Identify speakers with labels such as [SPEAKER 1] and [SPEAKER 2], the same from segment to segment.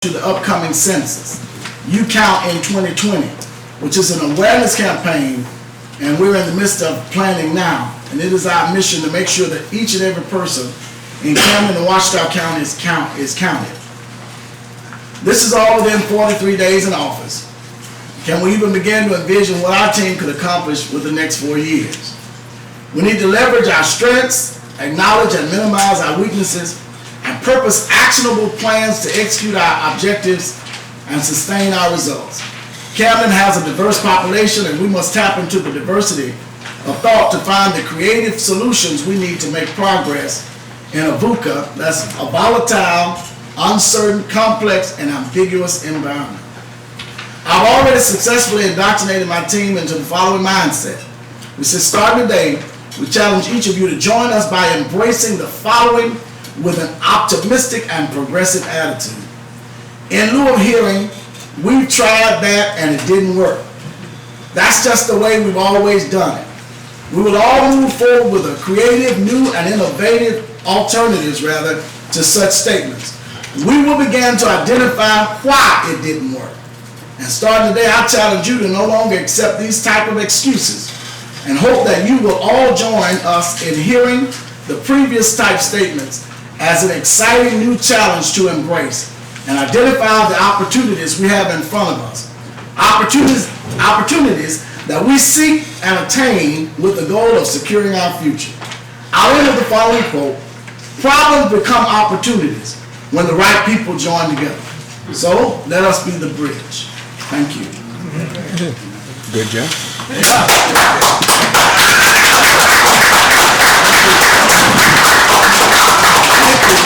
[SPEAKER 1] to the upcoming census, You Count in 2020, which is an awareness campaign, and we're in the midst of planning now. And it is our mission to make sure that each and every person in Camden and Ouachita County is counted. This is all within 43 days in office. Can we even begin to envision what our team could accomplish with the next 4 years? We need to leverage our strengths, acknowledge and minimize our weaknesses, and purpose actionable plans to execute our objectives and sustain our results. Camden has a diverse population, and we must tap into the diversity of thought to find the creative solutions we need to make progress in a VUCA that's a volatile, uncertain, complex, and ambiguous environment. I've already successfully indoctrinated my team into the following mindset. We said, starting today, we challenge each of you to join us by embracing the following with an optimistic and progressive attitude. In lieu of hearing, we've tried that and it didn't work. That's just the way we've always done it. We will all move forward with a creative, new, and innovative alternatives, to such statements. We will begin to identify why it didn't work. And starting today, I challenge you to no longer accept these type of excuses and hope that you will all join us in hearing the previous type statements as an exciting new challenge to embrace and identify the opportunities we have in front of us. Opportunities that we seek and attain with the goal of securing our future. I'll end with the following quote: problems become opportunities when the right people join together. So let us be the bridge. Thank you.
[SPEAKER 2] Good job.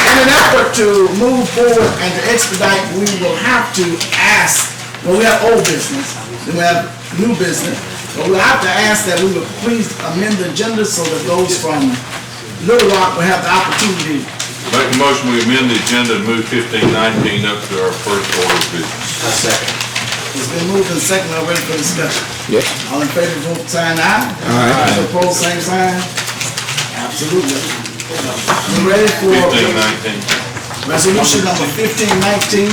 [SPEAKER 1] In an effort to move forward and to expedite, we will have to ask, well, we have old business, then we have new business, but we'll have to ask that we would please amend the agenda so that those from Little Rock will have the opportunity.
[SPEAKER 3] Make a motion, we amend the agenda and move 1519 up to our first order of business.
[SPEAKER 4] A second.
[SPEAKER 1] It's been moved and seconded, already for discussion.
[SPEAKER 2] Yes.
[SPEAKER 1] All in favor, vote sign aye.
[SPEAKER 2] Aye.
[SPEAKER 1] All opposed, same sign. Absolutely. We're ready for
[SPEAKER 3] 1519.
[SPEAKER 1] resolution number 1519,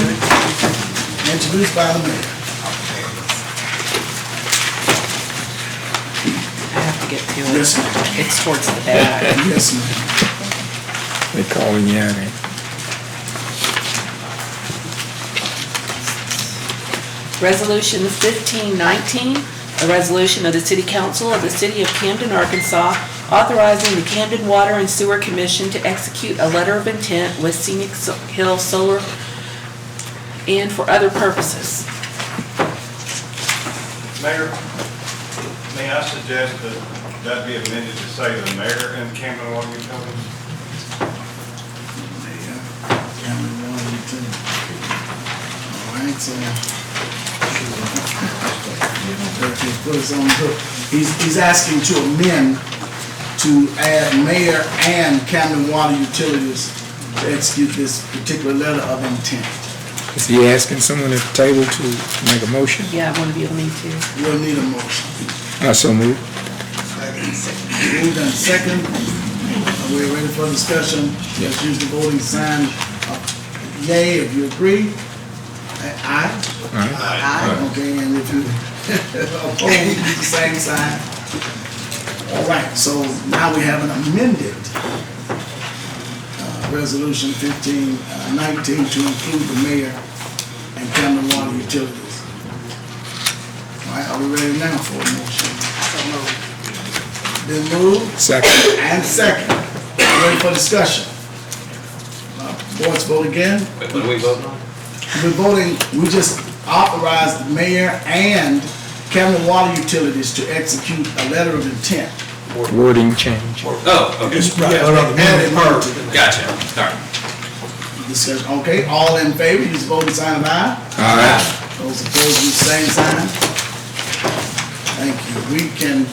[SPEAKER 1] introduced by the mayor.
[SPEAKER 5] I have to get to it.
[SPEAKER 1] Yes, ma'am.
[SPEAKER 5] It's towards the back.
[SPEAKER 1] Yes, ma'am.
[SPEAKER 2] They calling you out here.
[SPEAKER 5] Resolution 1519, a resolution of the City Council of the City of Camden, Arkansas, authorizing the Camden Water and Sewer Commission to execute a letter of intent with Scenic Hill Solar and for other purposes.
[SPEAKER 6] Mayor, may I suggest that that be amended to say the mayor and Camden Water Utilities?
[SPEAKER 1] All right, so put us on the hook. He's asking to amend to add mayor and Camden Water Utilities to execute this particular letter of intent.
[SPEAKER 2] Is he asking someone at the table to make a motion?
[SPEAKER 5] Yeah, one of you will need to.
[SPEAKER 1] We'll need a motion.
[SPEAKER 2] I so move.
[SPEAKER 1] Moved and second. We're ready for discussion. Let's use the voting sign. Yay if you agree. Aye.
[SPEAKER 5] Aye.
[SPEAKER 1] Okay, and if you oppose, use the same sign. All right, so now we have an amended resolution 1519 to include the mayor and Camden Water Utilities. All right, are we ready now for a motion? Been moved
[SPEAKER 2] Second.
[SPEAKER 1] and second. Ready for discussion? Boards vote again.
[SPEAKER 4] What are we voting on?
[SPEAKER 1] We're voting, we just authorized the mayor and Camden Water Utilities to execute a letter of intent.
[SPEAKER 2] Wording change.
[SPEAKER 4] Oh, okay. Gotcha. All right.
[SPEAKER 1] Discussion, okay, all in favor, use the voting sign of aye.
[SPEAKER 2] Aye.
[SPEAKER 1] Those opposed, use the same sign. Thank you. We can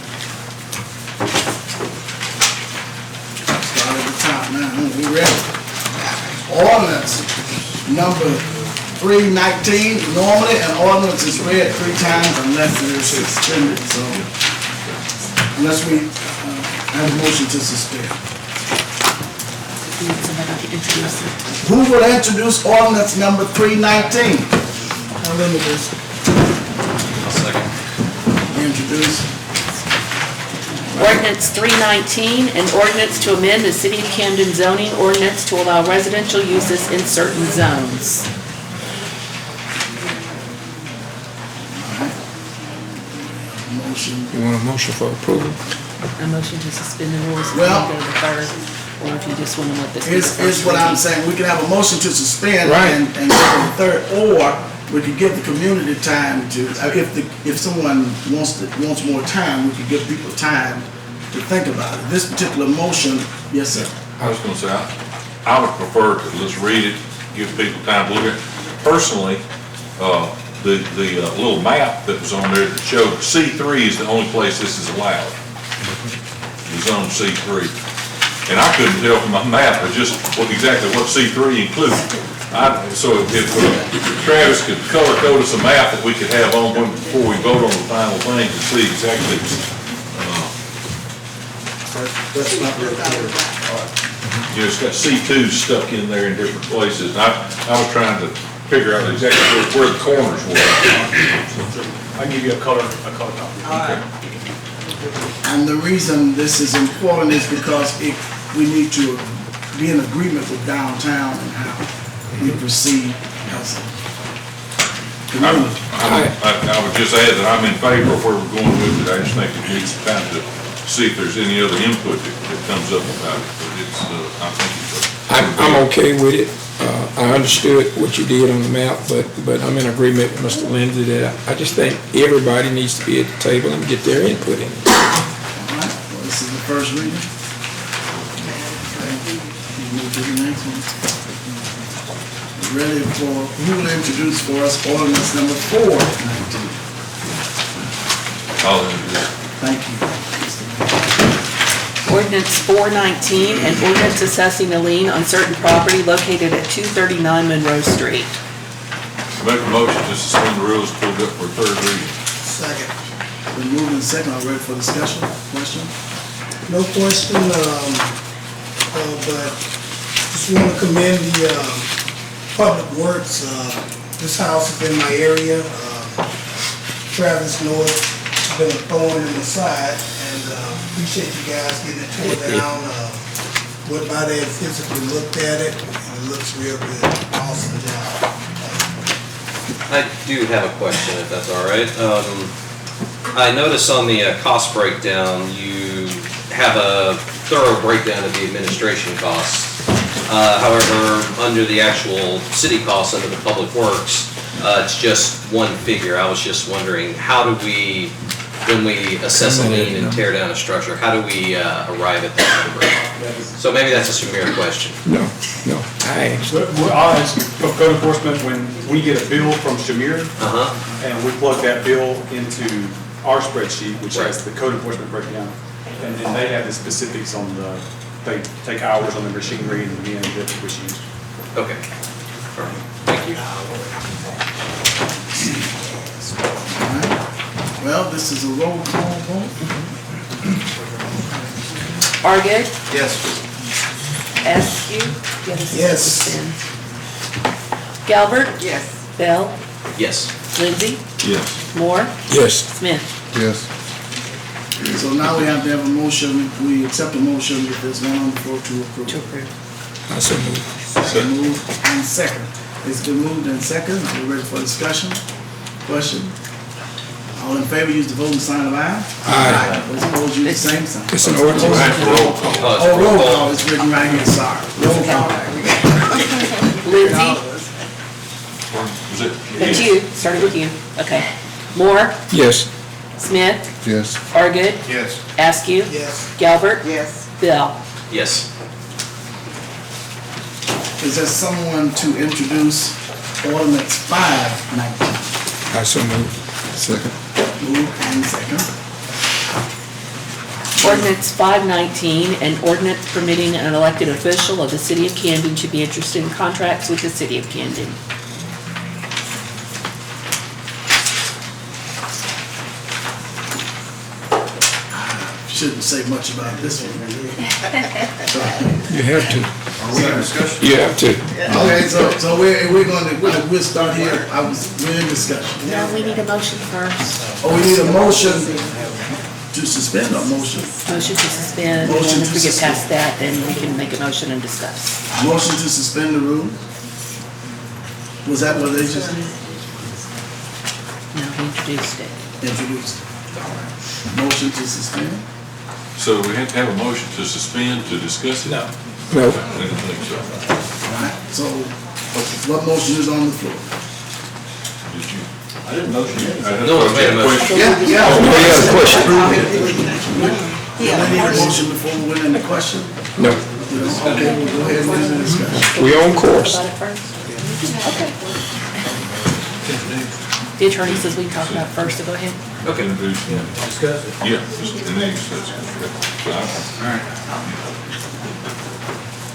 [SPEAKER 1] start at the top now. We ready? Ordinance number 319. Normally, an ordinance is read 3 times unless it is suspended. So, unless we have a motion to suspend.
[SPEAKER 5] We need somebody to introduce it.
[SPEAKER 1] Who will introduce ordinance number 319?
[SPEAKER 7] I'll introduce.
[SPEAKER 4] I'll second.
[SPEAKER 1] Introduce.
[SPEAKER 5] Ordinance 319, an ordinance to amend the City of Camden zoning ordinance to allow residential uses in certain zones.
[SPEAKER 1] Motion.
[SPEAKER 2] You want a motion for approval?
[SPEAKER 5] A motion to suspend the rules and
[SPEAKER 1] Well-
[SPEAKER 5] go to the third, or if you just want to let this be the
[SPEAKER 1] Here's
[SPEAKER 5] first
[SPEAKER 1] what I'm
[SPEAKER 5] reading.
[SPEAKER 1] saying, we can have a motion to suspend
[SPEAKER 2] Right.
[SPEAKER 1] and go to the third, or we could give the community time to, if someone wants more time, we could give people time to think about it. This particular motion, yes, sir.
[SPEAKER 3] I was gonna say, I would prefer to let's read it, give people time to look at it. Personally, the little map that was on there that showed C3 is the only place this is allowed. The zone C3. And I couldn't tell from my map, but just exactly what C3 included. So if Travis could color code us a map that we could have on before we vote on the final thing to see exactly.
[SPEAKER 1] That's not real clear.
[SPEAKER 3] You know, it's got C2 stuck in there in different places. And I was trying to figure out exactly where the corners were.
[SPEAKER 6] I can give you a color copy.
[SPEAKER 1] And the reason this is important is because we need to be in agreement with downtown and how we proceed as a community.
[SPEAKER 3] I would just add that I'm in favor of where we're going with it. I just think it needs time to see if there's any other input that comes up about it. But it's, I think it's
[SPEAKER 2] I'm okay with it. I understood what you did on the map, but I'm in agreement with Mr. Lindsay that I just think everybody needs to be at the table and get their input in.
[SPEAKER 1] All right, well, this is the first reading. Okay, move to the next one. Ready for, who will introduce for us ordinance number 419?
[SPEAKER 3] I'll introduce.
[SPEAKER 1] Thank you.
[SPEAKER 5] Ordinance 419, an ordinance assessing a lien on certain property located at 239 Monroe Street.
[SPEAKER 3] Make a motion to suspend the rules, pull it up for third reading.
[SPEAKER 7] Second.
[SPEAKER 1] Been moved and second, I'm ready for discussion, question?
[SPEAKER 7] No question, but just want to commend the Public Works. This house is in my area. Travis North has been a thorn in the side, and appreciate you guys getting it tore down. Went by there and physically looked at it, and it looks real good. Awesome job.
[SPEAKER 4] I do have a question, if that's all right. I notice on the cost breakdown, you have a thorough breakdown of the administration costs. However, under the actual city costs, under the Public Works, it's just one figure. I was just wondering, how do we, when we assess a lien and tear down a structure, how do we arrive at that number? So maybe that's a Shamir question.
[SPEAKER 2] No, I asked.
[SPEAKER 8] Well, I'll ask you, for code enforcement, when we get a bill from Shamir, and we plug that bill into our spreadsheet, which has the code enforcement breakdown, and then they have the specifics on they take hours on the machinery and the end that was used.
[SPEAKER 4] Okay. All right. Thank you.
[SPEAKER 1] All right. Well, this is a roll call vote.
[SPEAKER 5] Argid?
[SPEAKER 6] Yes.
[SPEAKER 5] Askew?
[SPEAKER 7] Yes.
[SPEAKER 5] Galbert? Yes. Bell?
[SPEAKER 4] Yes.
[SPEAKER 5] Lindsay?
[SPEAKER 3] Yes.
[SPEAKER 5] Moore?
[SPEAKER 2] Yes.
[SPEAKER 5] Smith?
[SPEAKER 9] Yes.
[SPEAKER 1] So now we have to have a motion, we accept a motion if there's one on the floor to approve.
[SPEAKER 5] To approve.
[SPEAKER 2] I so move.
[SPEAKER 1] Moved and second. It's been moved and second. Are we ready for discussion? Question? All in favor, use the voting sign of aye.
[SPEAKER 2] Aye.
[SPEAKER 1] Those opposed, use the same sign.
[SPEAKER 2] It's an ordinance.
[SPEAKER 3] That's roll call.
[SPEAKER 4] Oh,
[SPEAKER 1] Oh, roll call, it's written right here, sorry. Roll call.
[SPEAKER 5] Lindsay?
[SPEAKER 3] Was it?
[SPEAKER 5] That's you, started with you. Okay. Moore?
[SPEAKER 2] Yes.
[SPEAKER 5] Smith?
[SPEAKER 9] Yes.
[SPEAKER 5] Argid?
[SPEAKER 6] Yes.
[SPEAKER 5] Askew?
[SPEAKER 7] Yes.
[SPEAKER 5] Galbert? Yes. Bell?
[SPEAKER 4] Yes.
[SPEAKER 1] Is there someone to introduce ordinance 519?
[SPEAKER 2] I so move.
[SPEAKER 9] Second.
[SPEAKER 1] Moved and second.
[SPEAKER 5] Ordinance 519, an ordinance permitting an elected official of the City of Camden to be interested in contracts with the City of Camden.
[SPEAKER 1] Shouldn't say much about this one.
[SPEAKER 2] You have to.
[SPEAKER 9] Are we in discussion?
[SPEAKER 2] You have to.
[SPEAKER 1] Okay, so we'll start here. We're in discussion.
[SPEAKER 5] No, we need a motion first.
[SPEAKER 1] Oh, we need a motion to suspend or motion?
[SPEAKER 5] Motion to suspend, and
[SPEAKER 1] Motion
[SPEAKER 5] then if
[SPEAKER 1] to
[SPEAKER 5] we get
[SPEAKER 1] suspend.
[SPEAKER 5] past that, then we can make a motion and discuss.
[SPEAKER 1] Motion to suspend the rule? Was that what they just
[SPEAKER 5] No, he introduced it.
[SPEAKER 1] introduced? All right. Motion to suspend?
[SPEAKER 3] So we have to have a motion to suspend to discuss it?
[SPEAKER 2] No.
[SPEAKER 3] I didn't think so.
[SPEAKER 1] All right, so what motion is on the floor?
[SPEAKER 3] Did you?
[SPEAKER 9] I didn't motion it.
[SPEAKER 4] No one made a motion.
[SPEAKER 1] Yeah.
[SPEAKER 2] We have a question.
[SPEAKER 1] We need a motion before we went into question?
[SPEAKER 2] No,
[SPEAKER 1] Okay, we'll go ahead and get into discussion.
[SPEAKER 2] we on course.
[SPEAKER 5] About it first? Okay. The attorney says we can talk about it first, so go ahead.
[SPEAKER 3] Okay.
[SPEAKER 9] Discuss it.
[SPEAKER 3] Yeah, and then you said, so I-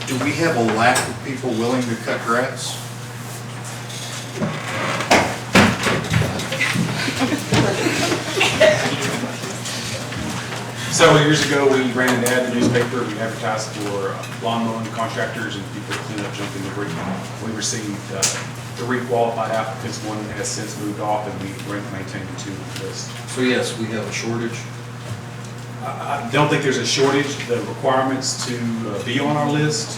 [SPEAKER 9] Do we have a lack of people willing to cut grass?
[SPEAKER 8] Several years ago, we ran an ad in the newspaper, we advertised for lawn mowing contractors and people to clean up junk in the debris. We received 3 qualified applicants, one has since moved off, and we maintained the 2 list.
[SPEAKER 9] So yes, we have a shortage.
[SPEAKER 8] I don't think there's a shortage. The requirements to be on our list,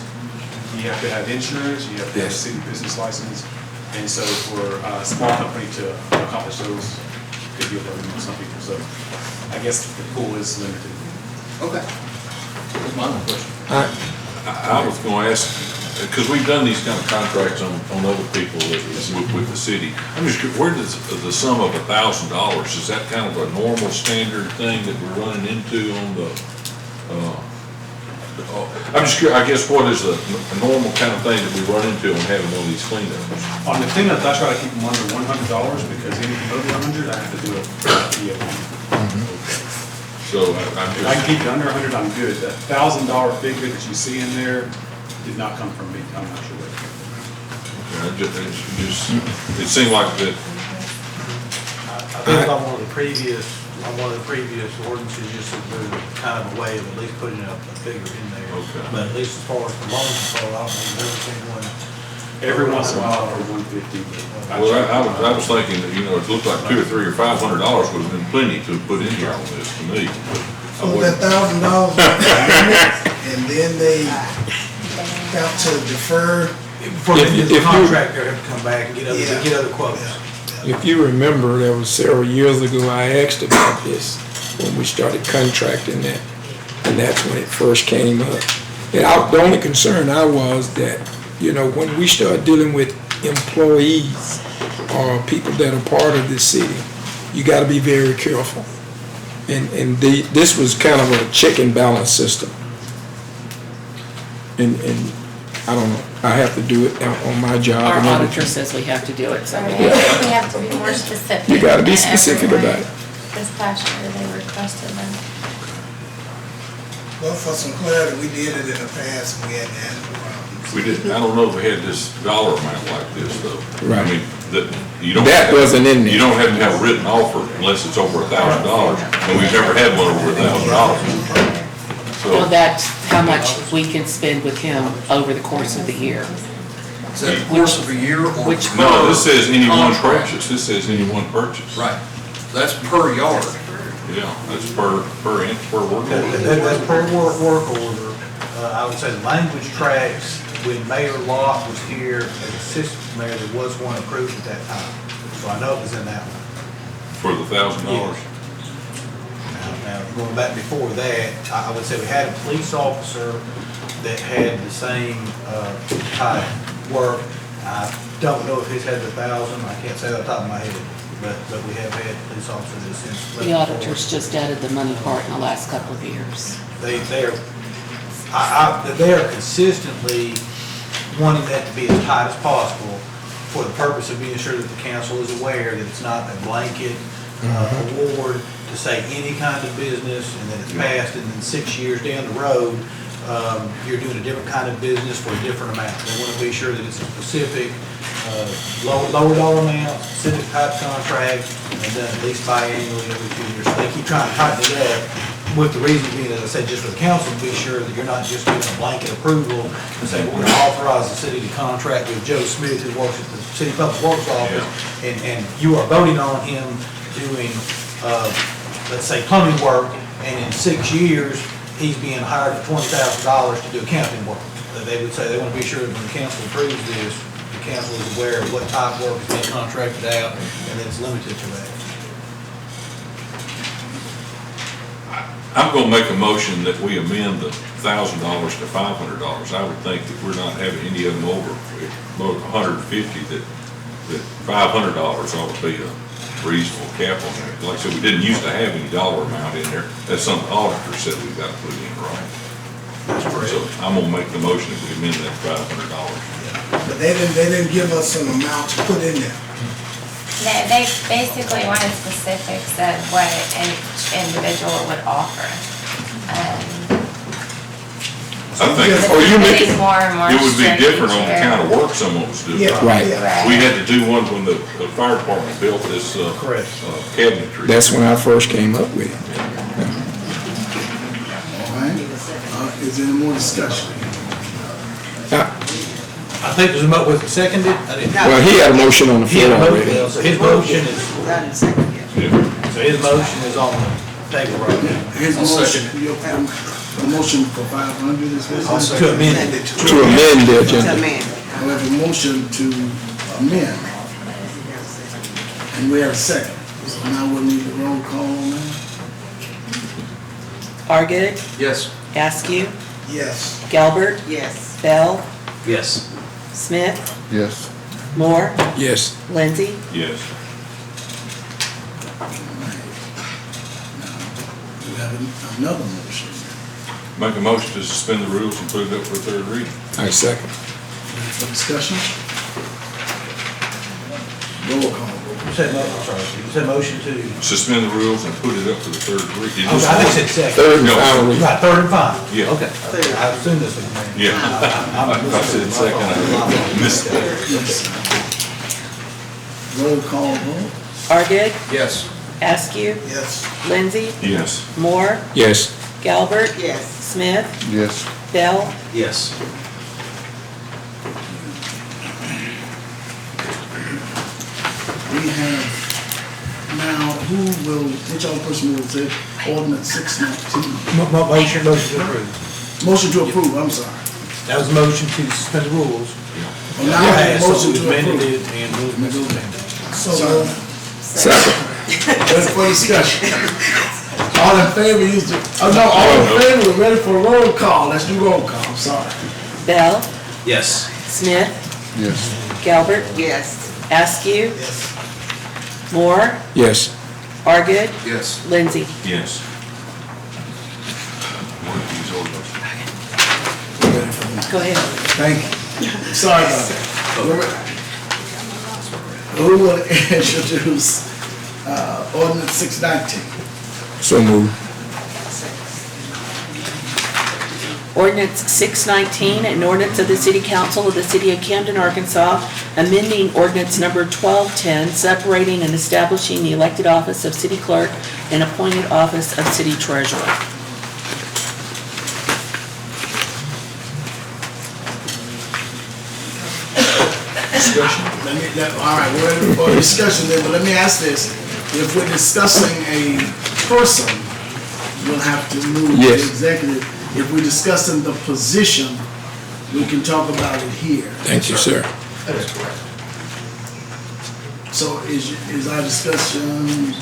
[SPEAKER 8] you have to have insurance, you have to have a city business license. And so for a small company to accomplish those could be a burden on some people. So I guess the pool is limited.
[SPEAKER 9] Okay. That's my own question.
[SPEAKER 3] I was gonna ask, because we've done these kind of contracts on other people with the city. I'm just curious, where does the sum of $1,000, is that kind of a normal standard thing that we're running into on the, I'm just curious, I guess what is a normal kind of thing that we run into on having one of these cleanups?
[SPEAKER 8] On the cleanup, I try to keep them under $100 because anything over 100, I have to do a fee.
[SPEAKER 3] So I'm
[SPEAKER 8] If I can
[SPEAKER 3] just,
[SPEAKER 8] keep it under 100, I'm good. That $1,000 figure that you see in there did not come from me. I'm not sure where.
[SPEAKER 3] it seemed like that,
[SPEAKER 10] I think on one of the previous ordinances, just to do kind of a way of at least putting a figure in there.
[SPEAKER 3] Okay.
[SPEAKER 10] But at least as far as the loan control, I don't think I've ever seen one.
[SPEAKER 8] Every once in a while for 150. but
[SPEAKER 3] well, I was thinking that, it looked like $200 or $300 or $500 would have been plenty to put in here on this to me.
[SPEAKER 7] So that $1,000, and then they got to defer.
[SPEAKER 10] For
[SPEAKER 2] If
[SPEAKER 10] the
[SPEAKER 2] you-
[SPEAKER 10] contractor, have to come back and get other quotes.
[SPEAKER 2] If you remember, that was several years ago, I asked about this when we started contracting that, and that's when it first came up. And the only concern I was that, when we start dealing with employees or people that are part of this city, you gotta be very careful. And this was kind of a check and balance system. And I don't know, I have to do it on my job.
[SPEAKER 5] Our
[SPEAKER 2] and
[SPEAKER 5] auditor
[SPEAKER 2] everything.
[SPEAKER 5] says we have to do it, so.
[SPEAKER 11] I think we have to be more specific.
[SPEAKER 2] You gotta be
[SPEAKER 11] than
[SPEAKER 2] specific
[SPEAKER 11] everyone.
[SPEAKER 2] about it.
[SPEAKER 11] This past year, they requested them.
[SPEAKER 7] Well, for some clarity, we did it in the past, and we hadn't had any problems.
[SPEAKER 3] We didn't, I don't know if we had this dollar amount like this though.
[SPEAKER 2] Right.
[SPEAKER 3] I mean, you don't.
[SPEAKER 2] That wasn't in there.
[SPEAKER 3] You don't have to have a written offer unless it's over $1,000, and we've never had one over $1,000.
[SPEAKER 5] Well,
[SPEAKER 3] So,
[SPEAKER 5] that's how much we can spend with him over the course of the year.
[SPEAKER 9] Is that the course of a year or?
[SPEAKER 5] Which-
[SPEAKER 3] no, this says any one
[SPEAKER 9] Contract.
[SPEAKER 3] purchase, this says any one purchase.
[SPEAKER 9] Right. That's per yard.
[SPEAKER 3] Yeah, that's per work order.
[SPEAKER 10] That's per work order. I would say the language tracks, when Mayor Locke was here as assistant mayor, there was one approved at that time. So I know it was in that one.
[SPEAKER 3] For the $1,000.
[SPEAKER 10] Now, going back before that, I would say we had a police officer that had the same type work. I don't know if he's had the 1,000, I can't say off the top of my head, but we have had police officers that since.
[SPEAKER 5] The auditors just added the money part in the last couple of years.
[SPEAKER 10] They are consistently wanting that to be as tight as possible for the purpose of being sure that the council is aware that it's not a blanket award to say any kind of business and that it's passed and then 6 years down the road, you're doing a different kind of business for a different amount. They want to be sure that it's a specific lower dollar amount, specific type contract, and done at least biannually every 2 years. So they keep trying to tighten it up. with the reason being, as I said, just for the council to be sure that you're not just giving a blanket approval and say, we're gonna authorize the city to contract with Joe Smith, who works at the City Public Works Office, and you are voting on him doing, let's say, plumbing work, and in 6 years, he's being hired for $20,000 to do accounting work. They would say they want to be sure that when the council approves this, the council is aware of what type of work is being contracted out, and that it's limited to that.
[SPEAKER 3] I'm gonna make a motion that we amend the $1,000 to $500. I would think that we're not having any of them over $150, that $500 ought to be a reasonable cap on that. Like I said, we didn't used to have any dollar amount in there. That's something the auditor said we've got to put in, right? So I'm gonna make the motion that we amend that $500.
[SPEAKER 7] But they didn't give us an amount to put in there.
[SPEAKER 11] They basically wanted specifics of what each individual would offer.
[SPEAKER 3] I think
[SPEAKER 11] Getting more and more
[SPEAKER 3] it would be
[SPEAKER 11] strict
[SPEAKER 3] different
[SPEAKER 11] each
[SPEAKER 3] on the
[SPEAKER 11] year.
[SPEAKER 3] kind of work someone was doing.
[SPEAKER 7] Yeah,
[SPEAKER 2] Right.
[SPEAKER 7] yeah.
[SPEAKER 3] We had to do one when the fire department built this,
[SPEAKER 10] Correct.
[SPEAKER 3] cabinetry.
[SPEAKER 2] That's when I first came up with it.
[SPEAKER 1] All right, is there any more discussion?
[SPEAKER 10] I think there's a was it seconded? I didn't.
[SPEAKER 2] Well, he had a motion on the
[SPEAKER 10] He had
[SPEAKER 2] floor
[SPEAKER 10] a motion,
[SPEAKER 2] already.
[SPEAKER 10] so his motion is,
[SPEAKER 3] Yeah.
[SPEAKER 10] so his motion is on the table right now.
[SPEAKER 1] His motion, the motion for 500 is what?
[SPEAKER 10] To amend it.
[SPEAKER 2] To amend the agenda.
[SPEAKER 1] We have a motion to amend. And we have a second. So now we'll need a roll call on that.
[SPEAKER 5] Argid,
[SPEAKER 9] Yes.
[SPEAKER 5] Askew,
[SPEAKER 7] Yes.
[SPEAKER 5] Galbert,
[SPEAKER 12] Yes.
[SPEAKER 5] Bell,
[SPEAKER 4] Yes.
[SPEAKER 5] Smith,
[SPEAKER 9] Yes.
[SPEAKER 5] Moore,
[SPEAKER 2] Yes.
[SPEAKER 5] Lindsay.
[SPEAKER 3] Yes.
[SPEAKER 1] We have another motion.
[SPEAKER 3] Make a motion to suspend the rules and put it up for third reading.
[SPEAKER 2] I second.
[SPEAKER 1] Ready for discussion? Roll call.
[SPEAKER 10] You said, I'm sorry, you said motion to,
[SPEAKER 3] Suspend the rules and put it up for the third reading.
[SPEAKER 10] okay, I think it said second.
[SPEAKER 2] Third and
[SPEAKER 3] No.
[SPEAKER 2] final reading.
[SPEAKER 10] Right, third and final.
[SPEAKER 3] Yeah.
[SPEAKER 10] Okay, I assumed this was.
[SPEAKER 3] Yeah. I said second, I missed that.
[SPEAKER 1] Yes. Roll call vote.
[SPEAKER 5] Argid,
[SPEAKER 9] Yes.
[SPEAKER 5] Askew,
[SPEAKER 7] Yes.
[SPEAKER 5] Lindsay,
[SPEAKER 3] Yes.
[SPEAKER 5] Moore,
[SPEAKER 2] Yes.
[SPEAKER 5] Galbert,
[SPEAKER 12] Yes.
[SPEAKER 5] Smith,
[SPEAKER 9] Yes.
[SPEAKER 5] Bell,
[SPEAKER 4] Yes.
[SPEAKER 1] We have now, which other person will say ordinance 619?
[SPEAKER 10] Motion to approve.
[SPEAKER 1] Motion to approve, I'm sorry.
[SPEAKER 10] That was a motion to suspend the rules.
[SPEAKER 1] Well, now we have a
[SPEAKER 10] So
[SPEAKER 1] motion
[SPEAKER 10] we
[SPEAKER 1] to
[SPEAKER 10] amended
[SPEAKER 1] approve.
[SPEAKER 10] it and moved it to amend.
[SPEAKER 1] So,
[SPEAKER 2] Second.
[SPEAKER 1] ready for discussion. All in favor, use the, all in favor, we're ready for a roll call. Let's do roll call, I'm sorry.
[SPEAKER 5] Bell,
[SPEAKER 4] Yes.
[SPEAKER 5] Smith,
[SPEAKER 9] Yes.
[SPEAKER 5] Galbert,
[SPEAKER 12] Yes.
[SPEAKER 5] Askew,
[SPEAKER 7] Yes.
[SPEAKER 5] Moore,
[SPEAKER 2] Yes.
[SPEAKER 5] Argid,
[SPEAKER 9] Yes.
[SPEAKER 5] Lindsay.
[SPEAKER 3] Yes. One of these ordinances.
[SPEAKER 1] We're ready for them.
[SPEAKER 5] Go ahead.
[SPEAKER 1] Thank you. Sorry about that. Who will introduce ordinance 619?
[SPEAKER 2] So moved.
[SPEAKER 5] Ordinance 619, an ordinance of the City Council of the City of Camden, Arkansas, amending ordinance number 1210, separating and establishing the elected office of city clerk and appointed office of city treasurer.
[SPEAKER 1] All right, we're ready for discussion then, but let me ask this. If we're discussing a person, we'll have to move to
[SPEAKER 2] Yes.
[SPEAKER 1] executive. If we're discussing the position, we can talk about it here.
[SPEAKER 2] Thank you, sir.
[SPEAKER 1] So is our discussion,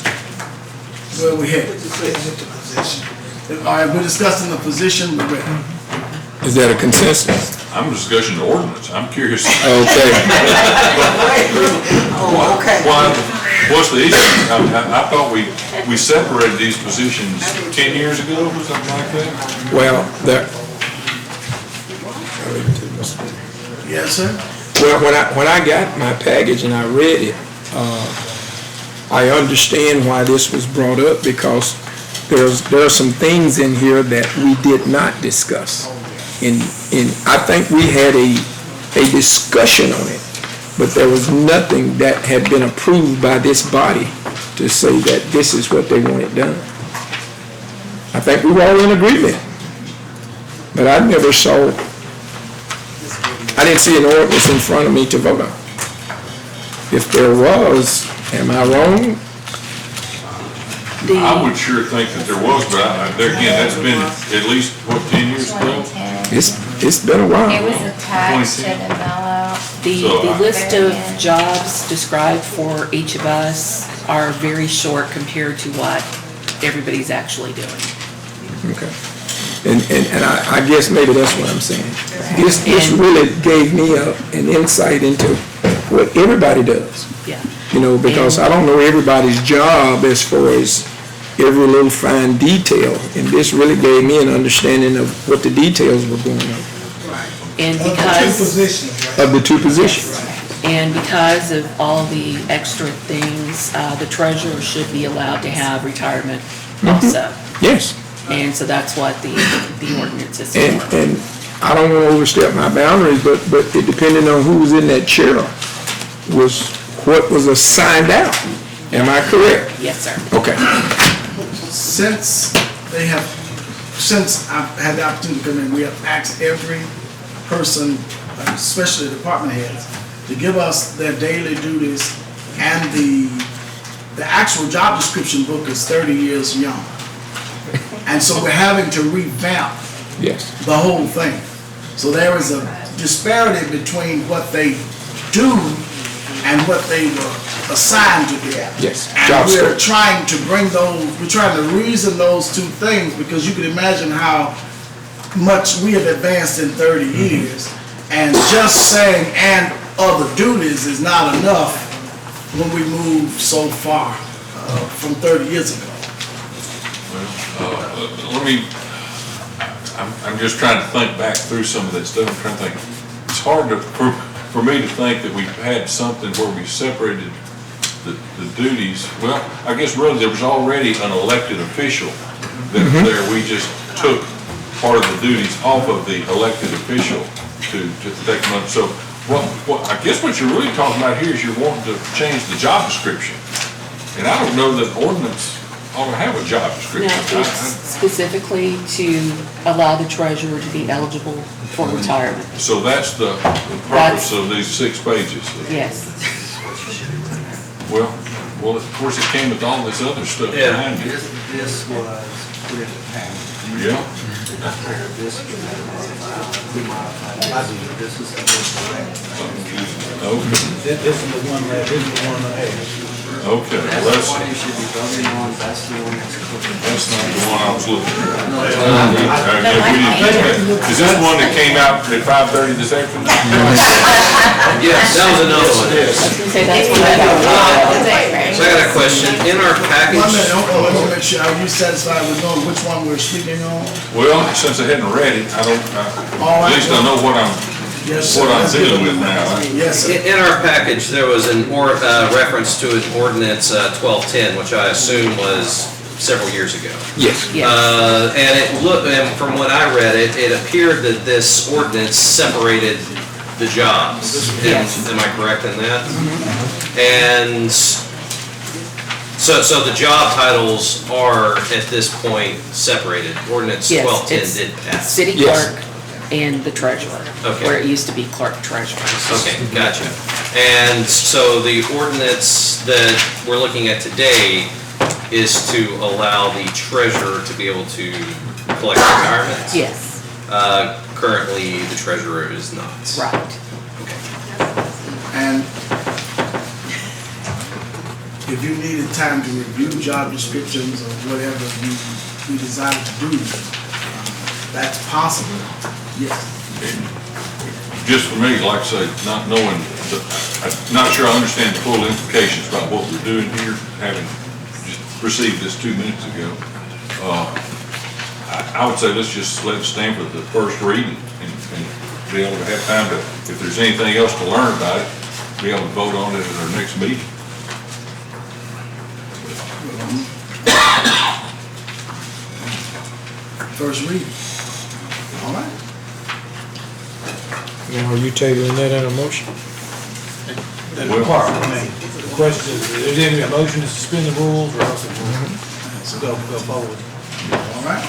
[SPEAKER 1] where we headed? All right, we're discussing the position, we're ready.
[SPEAKER 2] Is that a consensus?
[SPEAKER 3] I'm discussing the ordinance. I'm curious.
[SPEAKER 2] Okay.
[SPEAKER 12] Oh, okay.
[SPEAKER 3] What's the issue? I thought we separated these positions 10 years ago or something like that.
[SPEAKER 2] Well,
[SPEAKER 1] Yes, sir?
[SPEAKER 2] when I got my package and I read it, I understand why this was brought up, because there are some things in here that we did not discuss. And I think we had a discussion on it, but there was nothing that had been approved by this body to say that this is what they wanted done. I think we were all in agreement. But I never saw, I didn't see an ordinance in front of me to vote on. If there was, am I wrong?
[SPEAKER 3] I would sure think that there was, but there again, that's been at least, what, 10 years ago?
[SPEAKER 11] 2010.
[SPEAKER 2] It's been a while.
[SPEAKER 11] It was attached to the mellow.
[SPEAKER 5] The list of jobs described for each of us are very short compared to what everybody's actually doing.
[SPEAKER 2] Okay. And I guess maybe that's what I'm saying. This really gave me an insight into what everybody does.
[SPEAKER 5] Yeah.
[SPEAKER 2] You know, because I don't know everybody's job as far as every little fine detail. And this really gave me an understanding of what the details were going on.
[SPEAKER 5] And
[SPEAKER 7] Of the two
[SPEAKER 5] because,
[SPEAKER 7] positions, right?
[SPEAKER 2] Of the two positions.
[SPEAKER 5] and because of all the extra things, the treasurer should be allowed to have retirement also.
[SPEAKER 2] Yes.
[SPEAKER 5] And so that's what the ordinance is
[SPEAKER 2] And,
[SPEAKER 5] for.
[SPEAKER 2] and I don't want to overstep my boundaries, but it depending on who was in that chair was what was assigned out. Am I correct?
[SPEAKER 5] Yes, sir.
[SPEAKER 2] Okay.
[SPEAKER 1] Since I've had the opportunity to come in, we have asked every person, especially department heads, to give us their daily duties, and the actual job description book is 30 years young. And so we're having to revamp
[SPEAKER 2] Yes.
[SPEAKER 1] the whole thing. So there is a disparity between what they do and what they were assigned to do.
[SPEAKER 2] Yes.
[SPEAKER 1] And
[SPEAKER 2] Job
[SPEAKER 1] we're
[SPEAKER 2] scope.
[SPEAKER 1] trying to bring those, we're trying to reason those two things, because you can imagine how much we have advanced in 30 years. And just saying "and other duties" is not enough when we move so far from 30 years ago.
[SPEAKER 3] I'm just trying to think back through some of that stuff. I'm trying to think. It's hard for me to think that we've had something where we separated the duties. Well, I guess really there was already an elected official that was there. We just took part of the duties off of the elected official to take them up. So what I guess what you're really talking about here is you're wanting to change the job description. And I don't know that ordinance ought to have a job
[SPEAKER 5] No,
[SPEAKER 3] description.
[SPEAKER 5] it's specifically to allow the treasurer to be eligible for retirement.
[SPEAKER 3] So that's the purpose of these 6 pages.
[SPEAKER 5] Yes.
[SPEAKER 3] Well, of course, it came with all this other stuff
[SPEAKER 4] Yeah.
[SPEAKER 3] behind it.
[SPEAKER 12] This was put in the package.
[SPEAKER 3] Yeah.
[SPEAKER 12] This is the
[SPEAKER 3] Okay,
[SPEAKER 10] This is the one that, this is the one that has.
[SPEAKER 3] okay, well,
[SPEAKER 12] That's the one you should be voting on, that's the one that's cooking.
[SPEAKER 3] that's not the one I was looking at. Is this one that came out at 5:30 this afternoon?
[SPEAKER 4] Yes, that was another one.
[SPEAKER 5] I was gonna say, that's what I got.
[SPEAKER 4] So I got a question. In our
[SPEAKER 1] One
[SPEAKER 4] package,
[SPEAKER 1] minute, hold on, let me make sure, are you satisfied with knowing which one we're speaking on?
[SPEAKER 3] Well, since I hadn't read it,
[SPEAKER 1] All
[SPEAKER 3] at
[SPEAKER 1] right.
[SPEAKER 3] least I know what I'm
[SPEAKER 1] Yes, sir.
[SPEAKER 3] what I'm
[SPEAKER 1] Let's get
[SPEAKER 3] dealing
[SPEAKER 1] it.
[SPEAKER 3] with now.
[SPEAKER 1] Yes, sir.
[SPEAKER 4] in our package, there was an reference to an ordinance 1210, which I assume was several years ago.
[SPEAKER 2] Yes.
[SPEAKER 5] Yes.
[SPEAKER 4] And and from when I read it, it appeared that this ordinance separated the jobs.
[SPEAKER 5] Yes.
[SPEAKER 4] Am I correct in that? And so the job titles are at this point separated. Ordinance
[SPEAKER 5] Yes,
[SPEAKER 4] 1210
[SPEAKER 5] it's
[SPEAKER 4] did pass.
[SPEAKER 5] City
[SPEAKER 2] Yes.
[SPEAKER 5] clerk and the treasurer.
[SPEAKER 4] Okay.
[SPEAKER 5] Where it used to be clerk treasurer.
[SPEAKER 4] Okay, gotcha. And so the ordinance that we're looking at today is to allow the treasurer to be able to collect retirements?
[SPEAKER 5] Yes,
[SPEAKER 4] Currently, the treasurer is not.
[SPEAKER 5] right.
[SPEAKER 4] Okay.
[SPEAKER 1] And if you needed time to review job descriptions or whatever you desire to do, that's possible, yes.
[SPEAKER 3] Just for me, like I say, not knowing, I'm not sure I understand the full implications about what we're doing here, having just received this 2 minutes ago. I would say let's just let it stand for the first reading and be able to have time to, if there's anything else to learn about it, be able to vote on it at our next meeting.
[SPEAKER 1] First reading. All right.
[SPEAKER 2] Now, are you tabling that in a motion?
[SPEAKER 10] That's part, I mean, the question is there any motion to suspend the rules or else go forward?
[SPEAKER 1] right.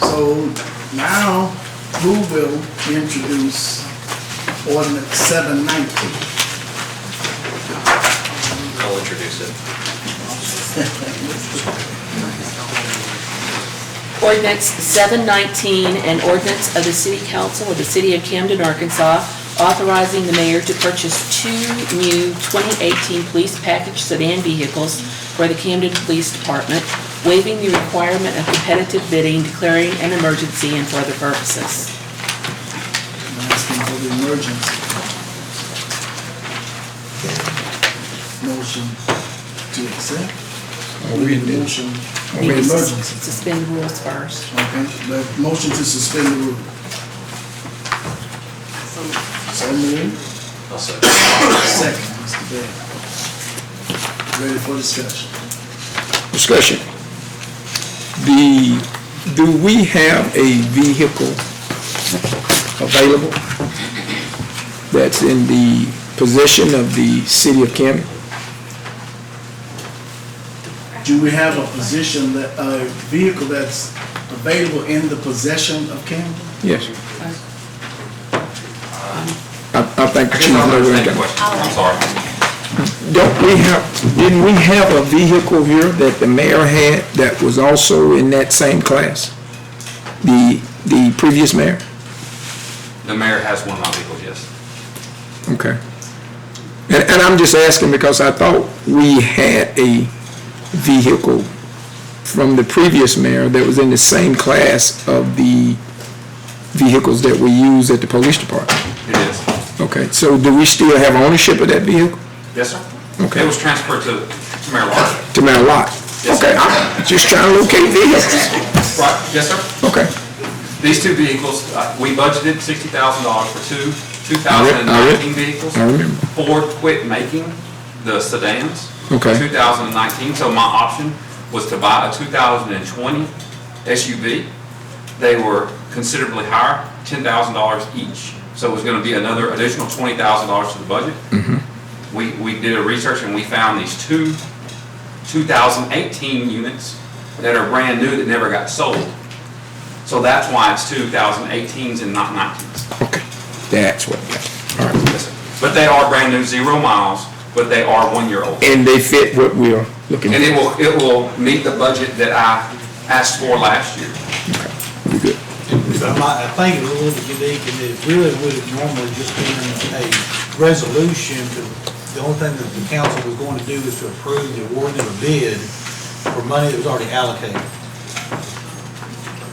[SPEAKER 1] So now, who will introduce ordinance 719?
[SPEAKER 4] I'll introduce it.
[SPEAKER 5] Ordinance 719, an ordinance of the City Council of the City of Camden, Arkansas, authorizing the mayor to purchase 2 new 2018 police package sedan vehicles for the Camden Police Department, waiving the requirement of competitive bidding, declaring an emergency, and for other purposes.
[SPEAKER 1] I'm asking for the emergency. Motion to accept. Motion for the
[SPEAKER 5] Need to
[SPEAKER 1] emergency.
[SPEAKER 5] suspend the rules first.
[SPEAKER 1] Okay, the motion to suspend the rule. So moved.
[SPEAKER 4] I'll say.
[SPEAKER 1] Second, Mr. Bell. Ready for discussion.
[SPEAKER 2] Discussion. Do we have a vehicle available that's in the possession of the city of Camden?
[SPEAKER 1] Do we have a position that, a vehicle that's available in the possession of Camden?
[SPEAKER 2] Yes. I think the
[SPEAKER 3] I
[SPEAKER 2] chief
[SPEAKER 3] guess I'll
[SPEAKER 2] knows what
[SPEAKER 3] understand the
[SPEAKER 2] I'm
[SPEAKER 3] question. I'm sorry.
[SPEAKER 2] Didn't we have a vehicle here that the mayor had that was also in that same class? The previous mayor?
[SPEAKER 13] The mayor has one of my vehicles, yes.
[SPEAKER 2] Okay. And I'm just asking because I thought we had a vehicle from the previous mayor that was in the same class of the vehicles that we use at the police department.
[SPEAKER 13] It is.
[SPEAKER 2] Okay, so do we still have ownership of that vehicle?
[SPEAKER 13] Yes, sir.
[SPEAKER 2] Okay.
[SPEAKER 13] It was transferred to Mayor Lott.
[SPEAKER 2] To Mayor Lott?
[SPEAKER 13] Yes,
[SPEAKER 2] Okay,
[SPEAKER 13] sir.
[SPEAKER 2] I'm just trying to locate vehicles.
[SPEAKER 13] Right, yes, sir.
[SPEAKER 2] Okay.
[SPEAKER 13] These two vehicles, we budgeted $60,000 for two
[SPEAKER 2] I
[SPEAKER 13] 2019 vehicles.
[SPEAKER 2] I remember.
[SPEAKER 13] Ford quit making the sedans.
[SPEAKER 2] Okay.
[SPEAKER 13] 2019, so my option was to buy a 2020 SUV. They were considerably higher, $10,000 each. So it was going to be another additional $20,000 to the budget. We did a research and we found these two 2018 units that are brand new that never got sold. So that's why it's 2018s and not 19s.
[SPEAKER 2] Okay, that's what, all right.
[SPEAKER 13] Yes, sir. But they are brand new, 0 miles, but they are 1 year old.
[SPEAKER 2] And they fit what we're looking
[SPEAKER 13] And
[SPEAKER 2] for.
[SPEAKER 13] it will meet the budget that I asked for last year.
[SPEAKER 2] We good.
[SPEAKER 10] I think it was a little bit unique, and it really would have normally just been a resolution to, the only thing that the council was going to do is to approve the award of a bid for money that was already allocated.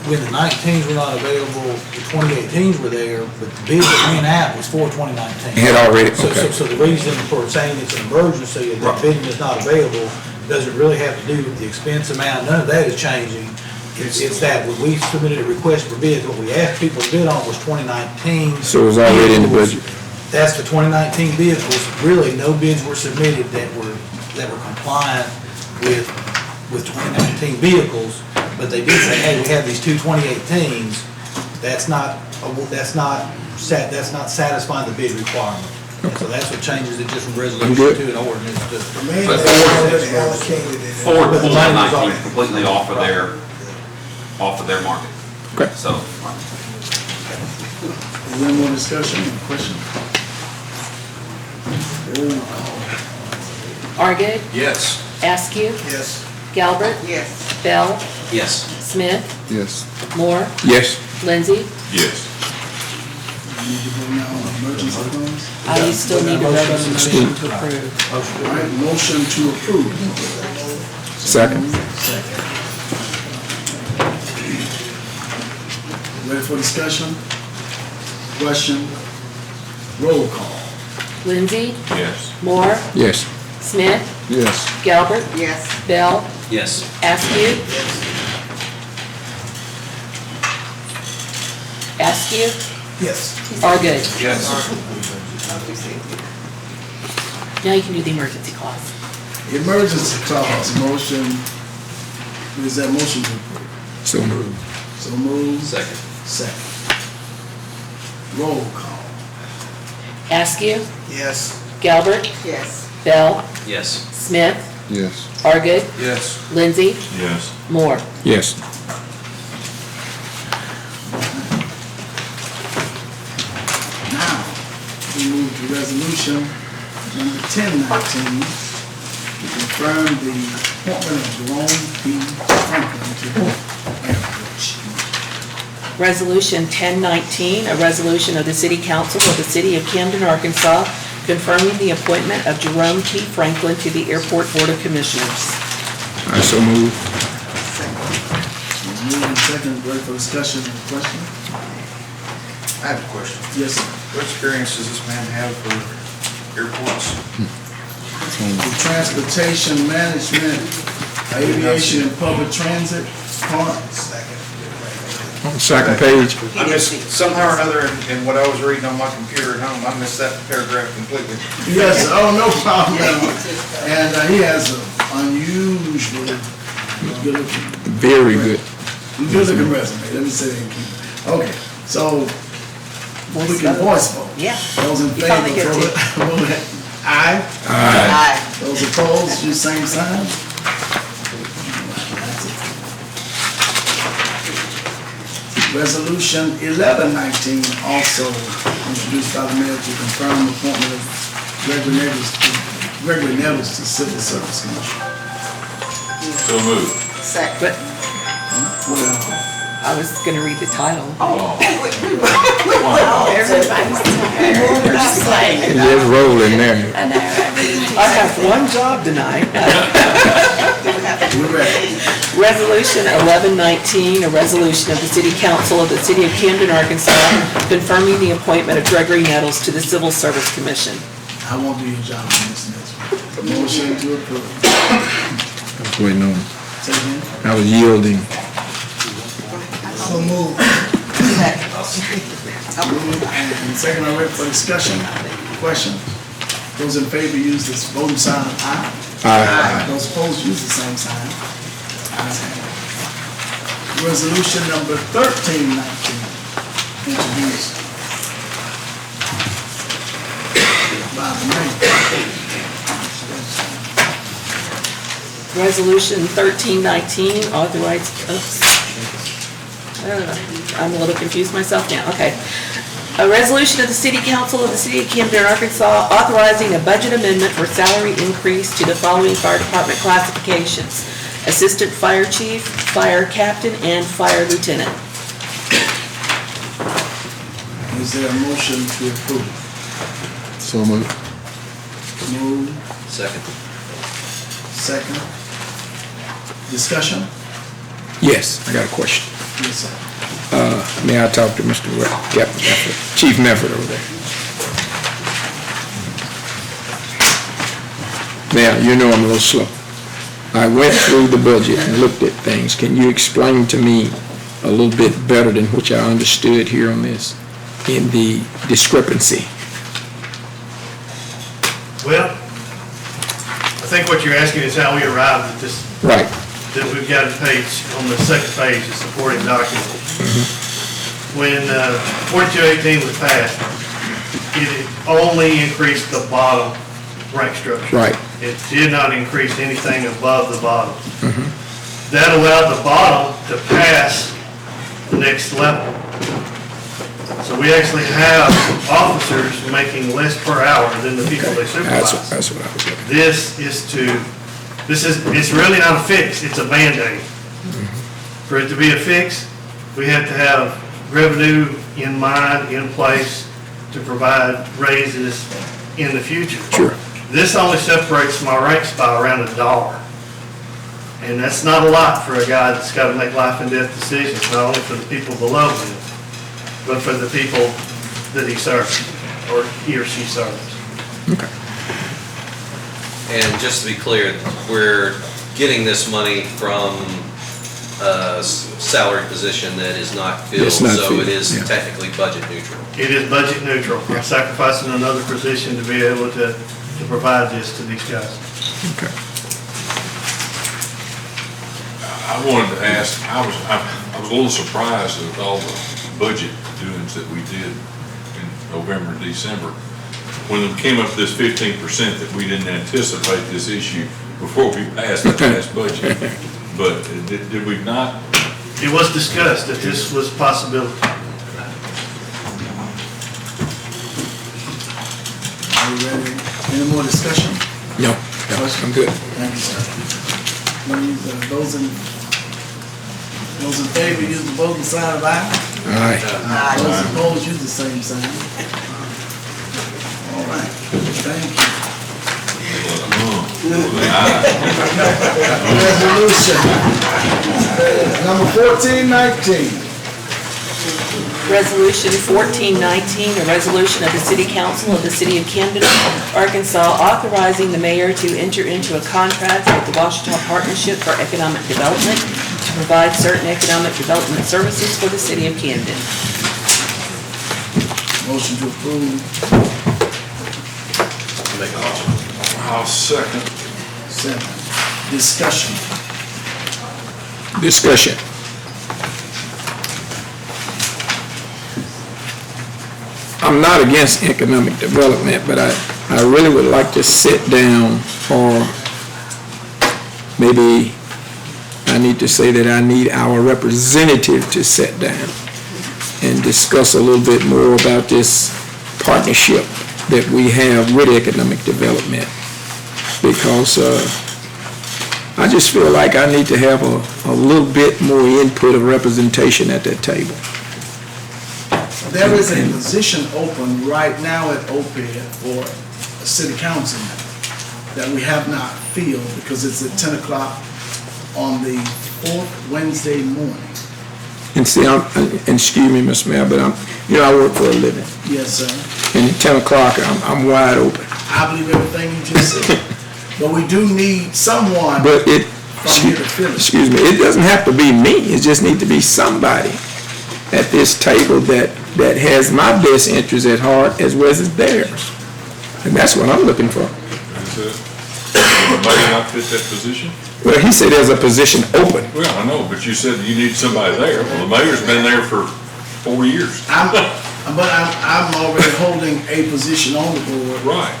[SPEAKER 10] When the 19s were not available, the 2018s were there, but the bid that went out was for 2019.
[SPEAKER 2] Had already,
[SPEAKER 10] So,
[SPEAKER 2] okay.
[SPEAKER 10] so the reason for saying it's an emergency and that bidding is not available doesn't really have to do with the expense amount, none of that is changing. It's that when we submitted a request for bids, what we asked people to bid on was 2019.
[SPEAKER 2] So it was already in the
[SPEAKER 10] vehicles.
[SPEAKER 2] budget.
[SPEAKER 10] That's the 2019 vehicles. Really, no bids were submitted that were compliant with 2019 vehicles, but they did say, hey, we have these two 2018s. That's not satisfying the bid requirement. So that's what changes it just from resolution
[SPEAKER 2] good.
[SPEAKER 10] to an ordinance to.
[SPEAKER 7] Maybe
[SPEAKER 13] But
[SPEAKER 7] they already allocated it.
[SPEAKER 13] Ford
[SPEAKER 10] But the
[SPEAKER 13] pulled
[SPEAKER 10] money was
[SPEAKER 13] 19
[SPEAKER 10] already-
[SPEAKER 13] completely off of their market.
[SPEAKER 2] Okay.
[SPEAKER 13] So,
[SPEAKER 1] Is there any more discussion, any question? Roll call.
[SPEAKER 5] Argid,
[SPEAKER 9] Yes.
[SPEAKER 5] Askew,
[SPEAKER 7] Yes.
[SPEAKER 5] Galbert,
[SPEAKER 11] Yes.
[SPEAKER 5] Bell,
[SPEAKER 4] Yes.
[SPEAKER 5] Smith,
[SPEAKER 2] Yes.
[SPEAKER 5] Moore,
[SPEAKER 2] Yes.
[SPEAKER 5] Lindsay.
[SPEAKER 3] Yes.
[SPEAKER 1] We need to vote now on emergency clause.
[SPEAKER 5] You still need to vote on the motion to approve.
[SPEAKER 1] All right, motion to approve.
[SPEAKER 2] Second.
[SPEAKER 1] Second. Ready for discussion? Question? Roll call.
[SPEAKER 5] Lindsay,
[SPEAKER 3] Yes.
[SPEAKER 5] Moore,
[SPEAKER 2] Yes.
[SPEAKER 5] Smith,
[SPEAKER 2] Yes.
[SPEAKER 5] Galbert,
[SPEAKER 11] Yes.
[SPEAKER 5] Bell,
[SPEAKER 4] Yes.
[SPEAKER 5] Askew. Askew,
[SPEAKER 7] Yes.
[SPEAKER 5] Argid.
[SPEAKER 13] yes.
[SPEAKER 5] Now you can do the emergency clause.
[SPEAKER 1] Emergency clause, motion, is that motion to approve?
[SPEAKER 2] So moved.
[SPEAKER 1] So moved.
[SPEAKER 4] Second.
[SPEAKER 1] Second. Roll call.
[SPEAKER 5] Askew,
[SPEAKER 7] Yes.
[SPEAKER 5] Galbert,
[SPEAKER 11] Yes.
[SPEAKER 5] Bell,
[SPEAKER 4] Yes.
[SPEAKER 5] Smith,
[SPEAKER 9] Yes.
[SPEAKER 5] Argid,
[SPEAKER 9] Yes.
[SPEAKER 5] Lindsay,
[SPEAKER 3] Yes.
[SPEAKER 5] Moore.
[SPEAKER 2] Yes.
[SPEAKER 1] Now, we move to resolution number 1019 to confirm the appointment of Jerome P. Franklin to the airport chief.
[SPEAKER 5] Resolution 1019, a resolution of the City Council of the City of Camden, Arkansas, confirming the appointment of Jerome T. Franklin to the Airport Board of Commissioners.
[SPEAKER 2] I so move.
[SPEAKER 1] Moving and second, ready for discussion and question?
[SPEAKER 9] I have a question.
[SPEAKER 1] Yes, sir.
[SPEAKER 9] What experience does this man have for airports?
[SPEAKER 1] The transportation management, aviation and public transit, part.
[SPEAKER 2] On the second page.
[SPEAKER 9] I missed, somehow or another, in what I was reading on my computer at home, I missed that paragraph completely.
[SPEAKER 1] Yes, oh, no problem. And he has an unusually good looking.
[SPEAKER 2] Very good.
[SPEAKER 1] Good looking resume, let me say that again. Okay, so we can voice vote.
[SPEAKER 5] Yeah.
[SPEAKER 1] Those in
[SPEAKER 5] You probably
[SPEAKER 1] favor,
[SPEAKER 5] get
[SPEAKER 1] vote aye.
[SPEAKER 2] Aye.
[SPEAKER 1] Those opposed, use same sign. Resolution 1119, also introduced by the mayor to confirm the appointment of Gregory Nettles to Civil Service Commission.
[SPEAKER 3] So moved.
[SPEAKER 5] But I was gonna read the title.
[SPEAKER 2] Just roll in there.
[SPEAKER 11] I know,
[SPEAKER 5] I have one job tonight.
[SPEAKER 1] We're ready.
[SPEAKER 5] Resolution 1119, a resolution of the City Council of the City of Camden, Arkansas, confirming the appointment of Gregory Nettles to the Civil Service Commission.
[SPEAKER 1] I won't do your job on this next one. Motion to approve.
[SPEAKER 2] I was waiting on.
[SPEAKER 1] Say again.
[SPEAKER 2] I was yielding.
[SPEAKER 7] So move.
[SPEAKER 1] Moved and second, I'm ready for discussion, question. Those in favor use this voting sign of aye.
[SPEAKER 2] Aye.
[SPEAKER 1] Those opposed use the same sign. Ayes have it. Resolution number 1319, introduced by the mayor.
[SPEAKER 5] Resolution 1319, authorized, I'm a little confused myself now, okay. A resolution of the City Council of the City of Camden, Arkansas, authorizing a budget amendment for salary increase to the following fire department classifications: Assistant Fire Chief, Fire Captain, and Fire Lieutenant.
[SPEAKER 1] Is there a motion to approve?
[SPEAKER 2] So move.
[SPEAKER 1] Move,
[SPEAKER 4] Second.
[SPEAKER 1] second. Discussion?
[SPEAKER 2] Yes, I got a question.
[SPEAKER 1] Yes, sir.
[SPEAKER 2] May I talk to Mr. Mefford, Chief Mefford over there? Now, you know I'm a little slow. I went through the budget and looked at things. Can you explain to me a little bit better than what I understood here on this, in the discrepancy?
[SPEAKER 14] Well, I think what you're asking is how we arrived at this,
[SPEAKER 2] Right.
[SPEAKER 14] that we've got a page, on the second page, the supporting document. When 4218 was passed, it only increased the bottom rank structure.
[SPEAKER 2] Right.
[SPEAKER 14] It did not increase anything above the bottom. That allowed the bottom to pass the next level. So we actually have officers making less per hour than the people they supervise.
[SPEAKER 2] That's what I was looking
[SPEAKER 14] It's really not a fix, it's a Band-Aid. For it to be a fix, we have to have revenue in mind, in place, to provide raises in the future.
[SPEAKER 2] Sure.
[SPEAKER 14] This only separates my ranks by around $1. And that's not a lot for a guy that's got to make life and death decisions, not only for the people below him, but for the people that he serves, or he or she serves.
[SPEAKER 2] Okay.
[SPEAKER 4] And just to be clear, we're getting this money from a salary position that is not filled,
[SPEAKER 2] It's not
[SPEAKER 4] so
[SPEAKER 2] filled,
[SPEAKER 4] it is
[SPEAKER 2] yeah.
[SPEAKER 4] technically budget neutral.
[SPEAKER 14] It is budget neutral. I'm sacrificing another position to be able to provide this to these guys.
[SPEAKER 2] Okay.
[SPEAKER 3] I wanted to ask, I was a little surprised with all the budget doings that we did in November and December. When it came up this 15% that we didn't anticipate this issue, before we passed the last budget. But did we not?
[SPEAKER 14] It was discussed that this was a possibility.
[SPEAKER 1] Are we ready? Any more discussion?
[SPEAKER 2] No, I'm good.
[SPEAKER 1] Thank you, sir. Those in favor, use the voting sign of aye.
[SPEAKER 2] All right.
[SPEAKER 1] Those opposed, use the same sign. All right, thank you. Resolution number 1419.
[SPEAKER 5] Resolution 1419, a resolution of the City Council of the City of Camden, Arkansas, authorizing the mayor to enter into a contract with the Washita Partnership for Economic Development to provide certain economic development services for the City of Camden.
[SPEAKER 1] Motion to approve.
[SPEAKER 4] Make a motion.
[SPEAKER 3] I'll second.
[SPEAKER 1] Second. Discussion.
[SPEAKER 2] Discussion. I'm not against economic development, but I really would like to sit down, or maybe I need to say that I need our representative to sit down and discuss a little bit more about this partnership that we have with economic development. Because I just feel like I need to have a little bit more input of representation at that table.
[SPEAKER 1] There is a position open right now at OPED for a city councilman that we have not filled because it's at 10 o'clock on the fourth Wednesday morning.
[SPEAKER 2] And see, excuse me, Mr. Mayor, but I work for a living.
[SPEAKER 1] Yes, sir.
[SPEAKER 2] And at 10 o'clock, I'm wide open.
[SPEAKER 1] I believe everything you just said. But we do need someone
[SPEAKER 2] But
[SPEAKER 1] from here to fill it.
[SPEAKER 2] excuse me, it doesn't have to be me. It just needs to be somebody at this table that has my best interest at heart as well as theirs. And that's what I'm looking for.
[SPEAKER 3] Somebody not fit that position?
[SPEAKER 2] Well, he said there's a position open.
[SPEAKER 3] Well, I know, but you said you need somebody there. Well, the mayor's been there for 4 years.
[SPEAKER 1] I'm already holding a position on the board.
[SPEAKER 3] Right.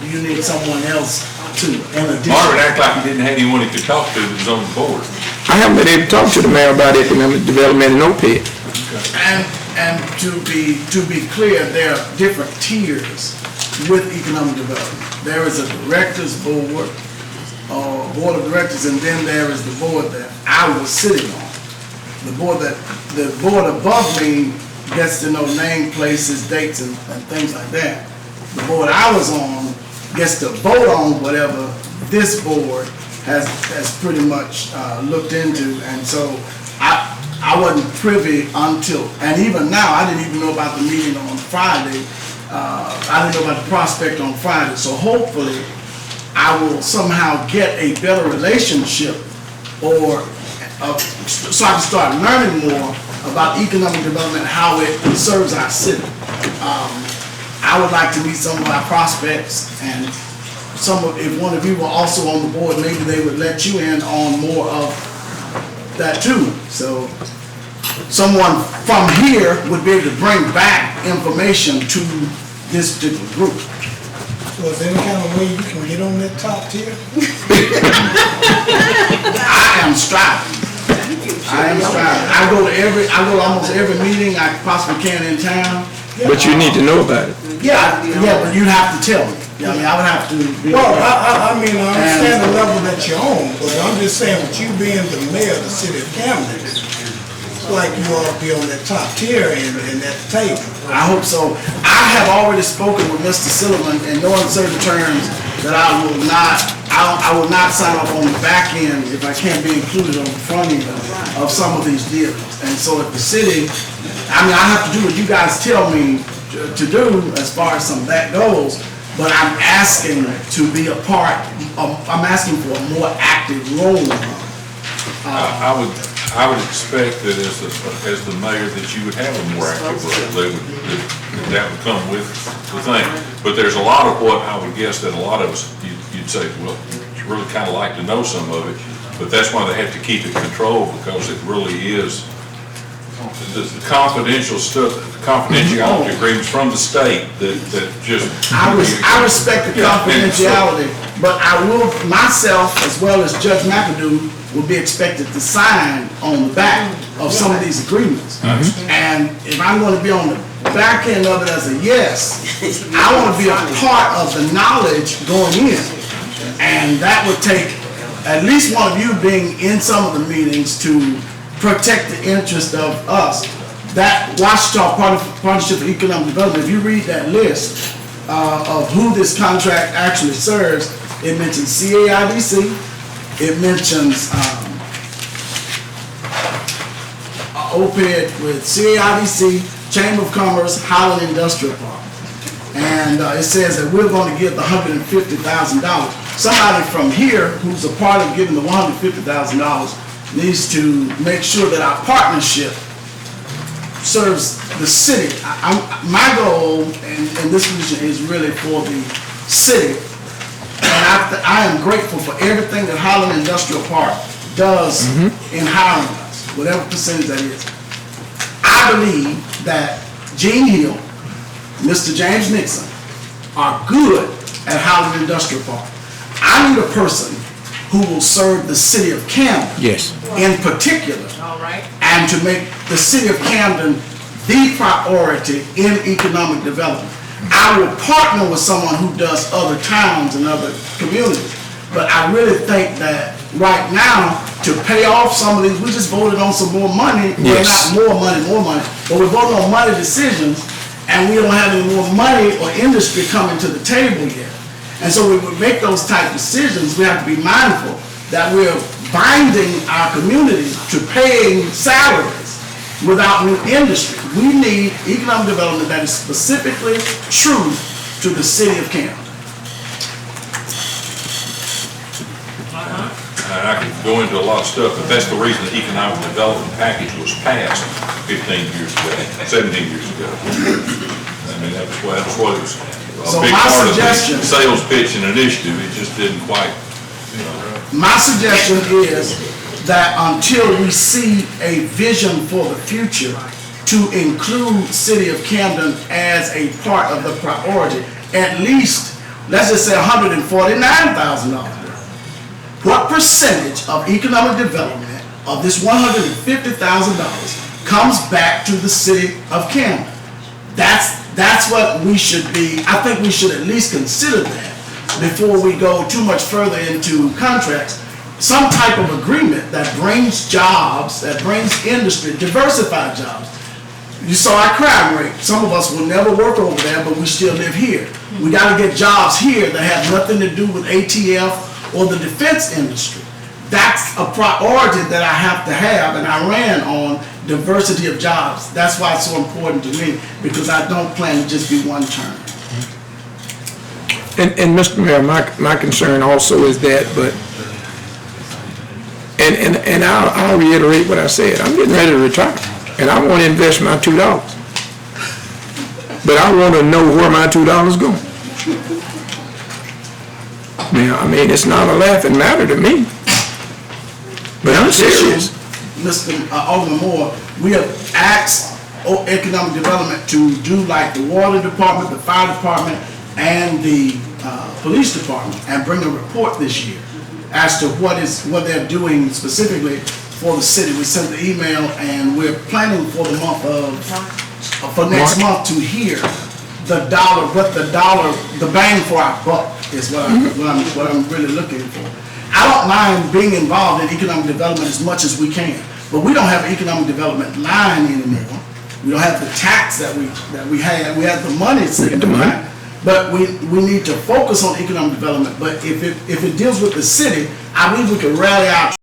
[SPEAKER 1] You need someone else too, in addition.
[SPEAKER 3] Marvin acted like he didn't have anyone he could talk to that was on the board.
[SPEAKER 2] I haven't been able to talk to the mayor about economic development in OPED.
[SPEAKER 1] And to be clear, there are different tiers with economic development. There is a director's board, board of directors, and then there is the board that I was sitting on. The board above me gets to know name, places, dates, and things like that. The board I was on gets to vote on whatever this board has pretty much looked into, and so I wasn't privy until, and even now, I didn't even know about the meeting on Friday. I didn't know about the prospect on Friday, so hopefully I will somehow get a better relationship or so I can start learning more about economic development, how it serves our city. I would like to meet some of our prospects, and if one of you were also on the board, maybe they would let you in on more of that too. So someone from here would be able to bring back information to this particular group.
[SPEAKER 7] So is there any kind of way you can get on that top tier?
[SPEAKER 1] I am striving. I go to almost every meeting I possibly can in town.
[SPEAKER 2] But you need to know about it.
[SPEAKER 1] Yeah, but you'd have to tell me. I mean, I would have to be.
[SPEAKER 7] Well, I mean, I understand the level that you're on, but I'm just saying, with you being the mayor of the city of Camden, it's like you ought to be on that top tier and at the table.
[SPEAKER 1] I hope so. I have already spoken with Mr. Silliman in no uncertain terms that I will not sign up on the back end if I can't be included on the front end of some of these deals. And so if the city, I mean, I have to do what you guys tell me to do as far as some of that goes, but I'm asking to be a part, I'm asking for a more active role.
[SPEAKER 3] I would expect that as the mayor that you would have a more active role. That would come with the thing. But there's a lot of what I would guess that a lot of us, you'd say, well, you really kind of like to know some of it, but that's why they have to keep it controlled, because it really is the confidential stuff, the confidentiality agreements from the state that just.
[SPEAKER 1] I respect the confidentiality, but I will, myself, as well as Judge McAdoo, will be expected to sign on the back of some of these agreements. And if I'm gonna be on the back end of it as a yes, I wanna be a part of the knowledge going in. And that would take at least one of you being in some of the meetings to protect the interest of us. That Washita Partnership for Economic Development, if you read that list of who this contract actually serves, it mentions CAIDC, it mentions OPED with CAIDC, Chamber of Commerce, Highland Industrial Park. And it says that we're going to give the $150,000. Somebody from here who's a part of giving the $150,000 needs to make sure that our partnership serves the city. My goal in this position is really for the city. And I am grateful for everything that Highland Industrial Park does in hiring us, whatever percentage that is. I believe that Gene Hill, Mr. James Nixon are good at Highland Industrial Park. I need a person who will serve the city of Camden.
[SPEAKER 2] Yes.
[SPEAKER 1] In particular. All right. And to make the city of Camden the priority in economic development. I will partner with someone who does other towns and other communities. But I really think that right now, to pay off some of these, we just voted on some more money.
[SPEAKER 2] Yes.
[SPEAKER 1] Well, not more money, but we're voting on money decisions, and we don't have any more money or industry coming to the table yet. And so when we make those type decisions, we have to be mindful that we're binding our community to paying salaries without new industry. We need economic development that is specifically true to the city of Camden.
[SPEAKER 3] I could go into a lot of stuff, but that's the reason the economic development package was passed 15 years ago, 17 years ago. I mean, that was what it was.
[SPEAKER 1] So
[SPEAKER 3] A big
[SPEAKER 1] my
[SPEAKER 3] part of the
[SPEAKER 1] suggestion-
[SPEAKER 3] sales pitch and initiative, it just didn't quite, you know.
[SPEAKER 1] My suggestion is that until we see a vision for the future to include City of Camden as a part of the priority, at least, let's just say $149,000. What percentage of economic development of this $150,000 comes back to the City of Camden? That's what we should be, I think we should at least consider that before we go too much further into contracts. Some type of agreement that brings jobs, that brings industry, diversified jobs. You saw our crime rate. Some of us will never work over there, but we still live here. We gotta get jobs here that have nothing to do with ATF or the defense industry. That's a priority that I have to have, and I ran on diversity of jobs. That's why it's so important to me, because I don't plan to just be one term.
[SPEAKER 2] And Mr. Mayor, my concern also is that, but, and I'll reiterate what I said. I'm getting ready to retire, and I want to invest my $2. But I want to know where my $2 going. Now, I mean, it's not a laughing matter to me. But I'm serious.
[SPEAKER 1] Mr. Alderman Moore, we have asked economic development to do like the water department, the fire department, and the police department, and bring a report this year as to what they're doing specifically for the city. We sent the email, and we're planning for the month of, for next month to hear the bang for our buck is what I'm really looking for. I don't mind being involved in economic development as much as we can, but we don't have an economic development line anymore. We don't have the tax that we had. We have the money sitting there. But we need to focus on economic development. But if it deals with the city, I believe we can rally out